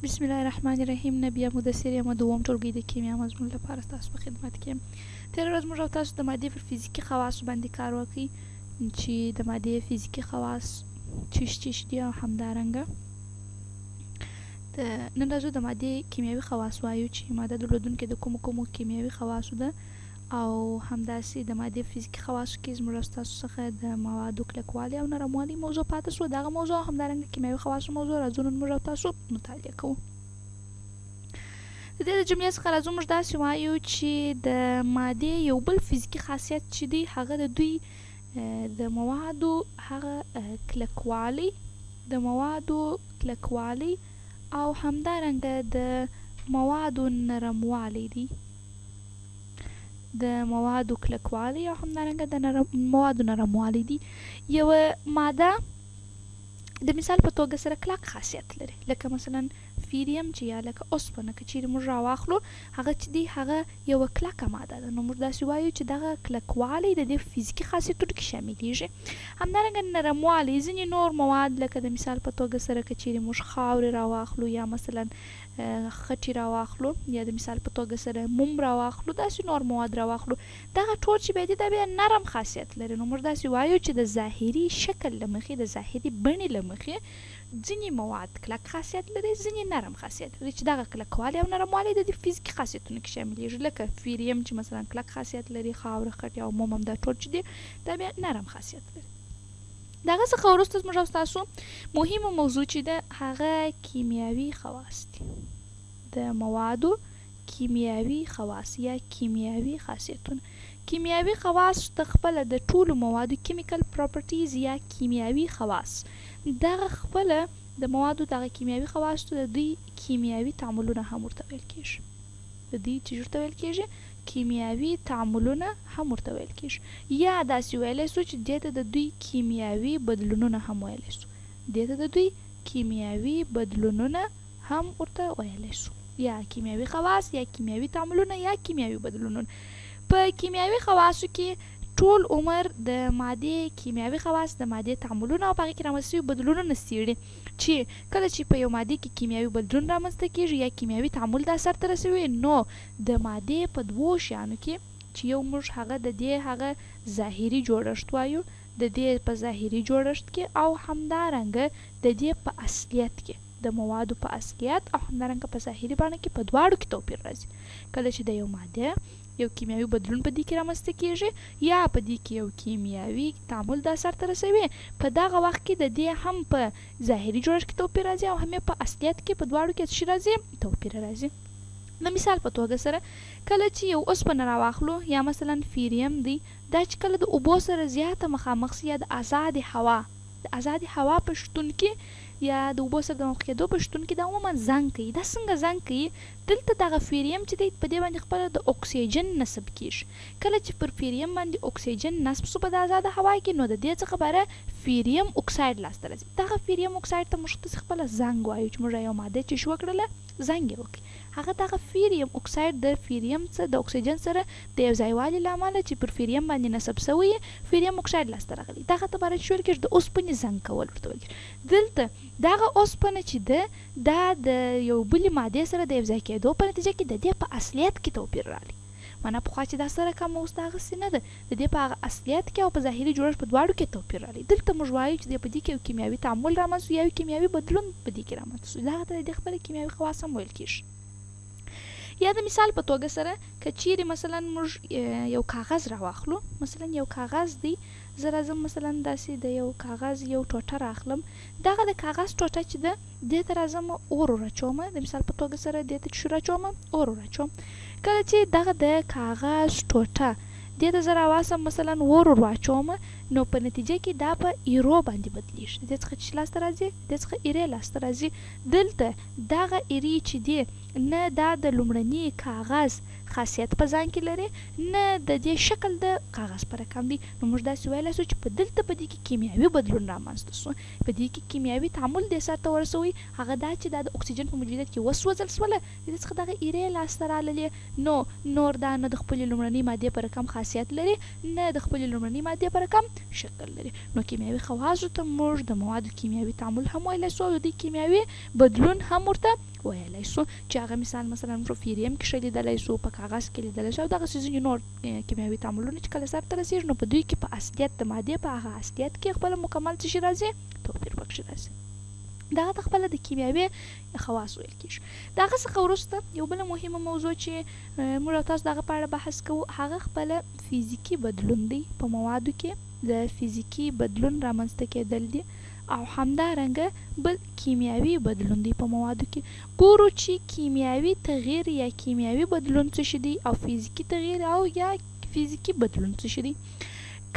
بسم الله الرحمن الرحیم. نه بیا مدثر یم. دوم ټولګی د کیمیا مضمون لپاره ستاسو په خدمت کې یم. تېره ورځ موږ او تاسو د مادې پر فزیکي خواصو باندې کار وکړی چې د مادې فزیکي خواص چیش دي او همدارنګه نن راځو د مادې کیمیاوي خواص وایو چې ماده درلودونکې د کومو کیمیاوي خواصو ده او همداسې د مادې فزیکي خواصو کې زموږ او ستاسو څخه د موادو کلکوالی او نرموالی موضوع پاتې شوه. دغه موضوع او همدارنګه کیمیاوي خواصو موضوع راځو نن موږ او تاسو مطالعه کوو. د دې د جملې څخه راځو موږ داسې وایو چې د مادې یو بل فزیکي خاصیت چې دی هغه د دوی د موادو هغه کلکوالی او همدارنګه د موادو نرموالی دی. د موادو کلکوالی او همدارنګه د موادو نرموالی دی. یو ماده د مثال په توګه سره کلک خاصیت لري، لکه مثلا فیریم چې یا لکه اوسپنه که چیرې موږ راواخلو هغه چې دی هغه یوه کلکه ماده ده، نو موږ داسې وایو چې دغه کلکوالی د دې فزیکي خاصیتونو کې شاملیږي. همدارنګه نرموالی ځینې نور مواد لکه د مثال په توګه سره که چیرې موږ خاورې راواخلو یا مثلا خټې راواخلو یا د مثال په توګه سره موم راواخلو، داسې نور مواد راواخلو، دغه ټول چې بیا دي دا بیا نرم خاصیت لري. نو موږ داسې وایو چې د ظاهري شکل له مخې د ظاهري بڼې له مخې ځینې مواد کلک خاصیت لري، ځینې نرم خاصیت لري چې دغه کلکوالی او نرموالی د دې فزیکي خاصیتونو کې شاملیږي. لکه فیریم چې مثلا کلک خاصیت لري، خاوره، خټې او موم هم دا ټول چې دي دا بیا نرم خاصیت لري. دغه څخه وروسته زموږ او ستاسو مهمه موضوع چې ده هغه کیمیاوي خواص دي. د موادو کیمیاوي خواص یا کیمیاوي خاصیتونه. کیمیاوي خواص د خپله د ټولو موادو کیمیکل پراپرټیز یا کیمیاوي خواص دغه خپله د موادو دغه کیمیاوي خواصو د دوی کیمیاوي تعاملونه هم ورته ویل کېږي. د دوی چې ورته ویل کېږي کیمیاوي تعاملونه هم ورته ویل کېږي، یا داسې ویلی سو چې دې ته د دوی کیمیاوي بدلونونه هم ویلی سو. دې ته د دوی کیمیاوي بدلونونه هم ورته ویلی سو، یا کیمیاوي خواص یا کیمیاوي تعاملونه یا کیمیاوي بدلونونه. په کیمیاوي خواصو کې ټول عمر د مادې کیمیاوي خواص د مادې تعاملونه او په هغې کې رامنځته شوي بدلونونه څېړي، چې کله چې په یو مادې کې کیمیاوي بدلون رامنځته کېږي یا کیمیاوي تعامل دا سرته رسوي، نو د مادې په دوو شیانو کې چې یو موږ هغه د دې هغه ظاهري جوړښت وایو، د دې په ظاهري جوړښت کې او همدارنګه د دې په اصلیت کې، د موادو په اصلیت او همدارنګه په ظاهري بڼه کې په دواړو کې توپیر راځي. کله چې د یو ماده یو کیمیاوي بدلون په دې کې رامنځته کېږي یا په دې کې یو کیمیاوي تعامل دا سرته رسوي، په دغه وخت کې د دې هم په ظاهري جوړښت کې توپیر راځي او هم په اصلیت کې په دواړو کې څه راځي؟ توپیر راځي. د مثال په توګه سره کله چې یو اوسپنه راواخلو یا مثلا فیریم دی، دا چې کله د اوبو سره زیاته مخامخ سي یا د آزادې هوا په شتون کې یا د اوبو سره د مخ کېدو په شتون کې دا عموما زنګ کوي. دا څنګه زنګ کوي؟ دلته دغه فیریم چې دی په دې باندې خپله د اکسیجن نصب کېږي. کله چې پر فیریم باندې اکسیجن نصب سو په د آزاده هوا کې، نو د دې څخه باره فیریم اکساید لاسته راځي. دغه فیریم اکساید ته موږ داسې خپله زنګ وایو چې موږ یو ماده چې شو کړله زنګ یې وکړي. هغه دغه فیریم اکساید د فیریم د اکسیجن سره د یو ځایوالي له امله چې پر فیریم باندې نصب سوی فیریم اکساید لاسته راغلی، دغه ته باید شویل کېږي د اوسپنې زنګ کول ورته ویل کېږي. دلته دغه اوسپنه چې ده دا د یو بلې مادې سره د یو ځای کېدو په نتیجه کې د دې په اصلیت کې توپیر راغلی. معنا پخوا چې دا سره کمه اوس دغسې نه ده، د دې په هغه اصلیت کې او په ظاهري جوړښت په دواړو کې توپیر راغلی. دلته موږ وایو چې په دې کې یو کیمیاوي تعامل رامنځته یا یو کیمیاوي بدلون په دې کې رامنځته شو، دغه ته د دې خپله کیمیاوي خواص هم ویل کېږي. یا د مثال په توګه سره که چیرې مثلا موږ یو کاغذ راواخلو، مثلا یو کاغذ دی، زه راځم مثلا داسې د یو کاغذ یو ټوټه راخلم، دغه د کاغذ ټوټه چې ده دې ته راځم اور وراچوم، د مثال په توګه سره دې ته څه راچوم؟ اور وراچوم. کله چې دغه د کاغذ ټوټه دې ته زه راواسم مثلا اور واچوم، نو په نتیجه کې دا په ایرو باندې بدلیږي. دې څخه چې لاسته راځي؟ دې څخه ایرې لاسته راځي. دلته دغه ایرې چې دی نه دا د لومړني کاغذ خاصیت په ځان کې لري، نه د دې شکل د کاغذ په رقم دی. نو موږ داسې ویلی سو چې په دلته په دې کې کیمیاوي بدلون رامنځته سو، په دې کې کیمیاوي تعامل دې سرته ورسوی، هغه دا چې دا د اکسیجن په موجودیت کې وسوځل سوله، د دې څخه دغه ایرې لاسته راللې. نو نور دا نه د خپلې لومړنۍ مادې په رقم خاصیت لري، نه د خپلې لومړنۍ مادې په رقم شکل لري. نو کیمیاوي خواصو ته موږ د موادو کیمیاوي تعامل هم ویلی سو او د کیمیاوي بدلون هم ورته ویلی سو چې هغه مثلا په فیریم کې ښه لیدلی سو، په کاغذ کې لیدلی سو او دغسې ځینې نور کیمیاوي تعاملونه چې کله سرته رسېږي نو په دوی کې په اصلیت د مادې په هغه اصلیت کې خپله مکمل څه شي راځي، توپیر پکښې راځي. دغه ته خپله د کیمیاوي خواص ویل کېږي. د هغه څخه وروسته یو بله مهمه موضوع چې موږ او تاسو د هغه په اړه بحث کوو هغه خپله فیزیکي بدلون دی. په موادو کې د فیزیکي بدلون رامنځته کېدل دي او همدارنګه بل کیمیاوي بدلون دی. په موادو کې ګورو چې کیمیاوي تغییر یا کیمیاوي بدلون څه شي دی او فیزیکي تغییر او یا فیزیکي بدلون څه شي دی.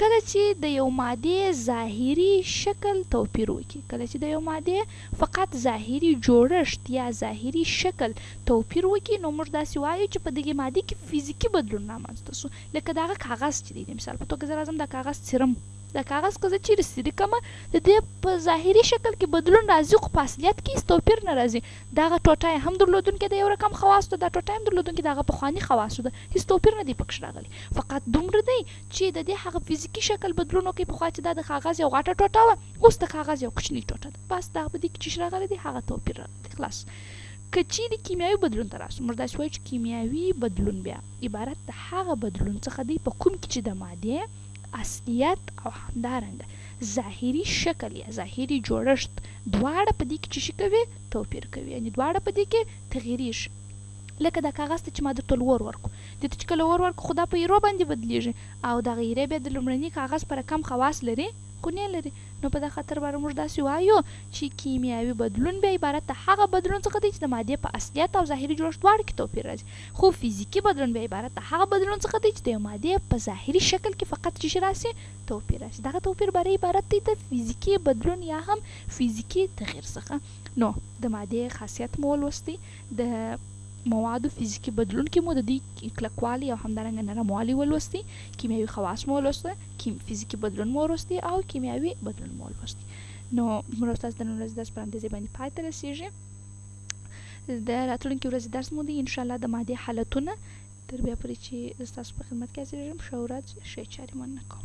کله چې د یو مادې ظاهري شکل توپیر وکړي، کله چې د یو مادې فقط ظاهري جوړښت یا ظاهري شکل توپیر وکړي نو موږ داسې وایو چې په دغې مادې کې فیزیکي بدلون رامنځته سو. لکه دغه کاغذ چې دی، د مثال په توګه زه راځم دا کاغذ څیرم، دا کاغذ که زه چیرې څیرې کړمه د دې په ظاهري شکل کې بدلون راځي خو په اصلیت کې هېڅ توپیر نه راځي. دغه ټوټه یې هم درلودونکې د یو رقم خواصو ده، دا ټوټه هم درلودونکې د هغه پخواني خواصو ده، هېڅ توپیر نه دی پکښې راغلی. فقط دومره دی چې د دې هغه فزیکي شکل بدلون وکړي. پخوا چې دا د کاغذ یو غټه ټوټه وه، اوس د کاغذ یو کوچنۍ ټوټه ده، بس دغه په دې کې چې راغلی دی هغه توپیر راغلی دی، خلاص. که چیرې کیمیاوي بدلون ته راسو موږ داسې وایو چې کیمیاوي بدلون بیا عبارت د هغه بدلون څخه دی په کوم کې چې د مادې اصلیت او همدارنګه ظاهري شکل یا ظاهري جوړښت دواړه په دې کې چې شي کوي، توپیر کوي، یعنې دواړه په دې کې تغییریږي. لکه دا کاغذ ته چې ما درته اور ورکړو، دې ته چې کله اور ورکړو خو دا په ایرو باندې بدلیږي او دغه ایرې بیا د لومړني کاغذ په رقم خواص لري خو نه لري. نو په دغه خاطر باندې موږ داسې وایو چې کیمیاوي بدلون بیا عبارت د هغه بدلون څخه دی چې د مادې په اصلیت او ظاهري جوړښت دواړو کې توپیر راځي. خو فزیکي بدلون بیا عبارت د هغه بدلون څخه دی چې د یو مادې په ظاهري شکل کې فقط چې شي راسي، توپیر راسي. دغه توپیر برای عبارت دی د فزیکي بدلون یا هم فزیکي تغییر څخه. نو د مادې خاصیت مو ولوستی، د موادو فزیکي بدلون کې مو د دوی کلکوالی او همدارنګه نرموالی ولوستی، کیمیاوي خواص مو ولوسته، فزیکي بدلون مو ولوستی او کیمیاوي بدلون مو ولوستی. نو موږ تاسو د نن ورځې درس په اندازې باندې پای ته رسېږي. د راتلونکي ورځې درس مو دی انشاءالله د مادې حالتونه. تر بیا پورې چې زه ستاسو په خدمت کې حاضرېږم، ښه ورځ، ښې چارې مننه کوم.